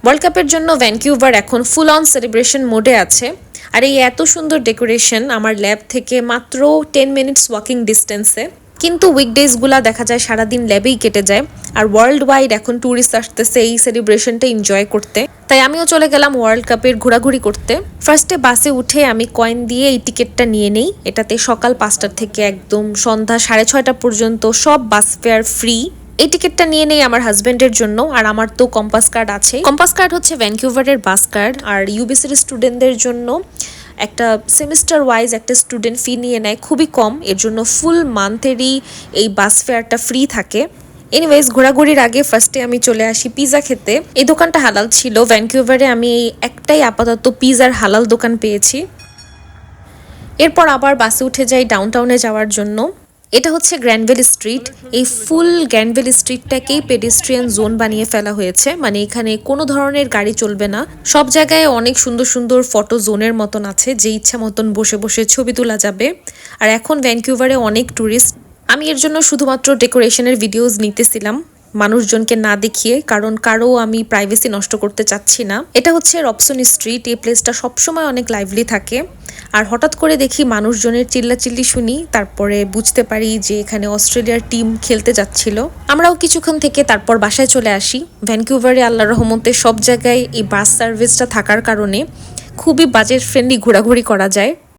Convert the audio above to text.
World কাপের জন্য Vancouver এখন ফুল অন সেলিব্রেশন মোডে আছে। আর এই এত সুন্দর ডেকোরেশন আমার ল্যাব থেকে মাত্র 10 মিনিটস ওয়াকিং ডিস্টেন্সে। কিন্তু উইকডেজগুলা দেখা যায় সারাদিন ল্যাবেই কেটে যায়। আর ওয়ার্ল্ড ওয়াইড এখন ট্যুরিস্ট আসতেছে এই সেলিব্রেশনটা এনজয় করতে। তাই আমিও চলে গেলাম ওয়ার্ল্ড কাপের ঘোরাঘুরি করতে। ফার্স্টে বাসে উঠে আমি কয়েন দিয়ে এই টিকিটটা নিয়ে নেই। এটাতে সকাল 5টা থেকে একদম সন্ধ্যা 6:30 পর্যন্ত সব বাস ফেয়ার ফ্রি। এই টিকিটটা নিয়ে নেই আমার হাজবেন্ডের জন্য। আর আমার তো কম্পাস কার্ড আছে। কম্পাস কার্ড হচ্ছে ভ্যানকুভারের বাস কার্ড। আর ইউবিসির স্টুডেন্টদের জন্য একটা সেমিস্টার ওয়াইজ একটা স্টুডেন্ট ফি নিয়ে নেয়, খুবই কম। এর জন্য ফুল মান্থেরই এই বাস ফেয়ারটা ফ্রি থাকে। এনিওয়েজ, ঘোরাঘুরির আগে ফার্স্টে আমি চলে আসি পিজা খেতে। এই দোকানটা হালাল ছিল। ভ্যানকুভারে আমি এই একটাই আপাতত পিজার হালাল দোকান পেয়েছি। এরপর আবার বাসে উঠে যাই ডাউনটাউনে যাওয়ার জন্য। এটা হচ্ছে গ্র্যান্ডভেল স্ট্রিট। এই ফুল গ্র্যান্ডভেল স্ট্রিটটাকেই পেডেস্ট্রিয়ান জোন বানিয়ে ফেলা হয়েছে, মানে এখানে কোনো ধরনের গাড়ি চলবে না। সব জায়গায় অনেক সুন্দর সুন্দর ফটো জোনের মতন আছে, যে ইচ্ছা মতন বসে বসে ছবি তোলা যাবে। আর এখন ভ্যানকুভারে অনেক ট্যুরিস্ট। আমি এর জন্য শুধুমাত্র ডেকোরেশনের ভিডিওস নিতেছিলাম মানুষজনকে না দেখিয়ে, কারণ কারো আমি প্রাইভেসি নষ্ট করতে চাচ্ছি না। এটা হচ্ছে রবসন স্ট্রিট। এই প্লেসটা সবসময় অনেক লাইভলি থাকে। আর হঠাৎ করে দেখি মানুষজনের চিল্লাচিল্লি শুনি, তারপরে বুঝতে পারি যে এখানে অস্ট্রেলিয়ার টিম খেলতে যাচ্ছিল। আমরাও কিছুক্ষণ থেকে তারপর বাসায় চলে আসি। ভ্যানকুভারে আল্লাহর রহমতে সব জায়গায় এই বাস সার্ভিসটা থাকার কারণে খুবই বাজেট ফ্রেন্ডলি ঘোরাঘুরি করা যায়।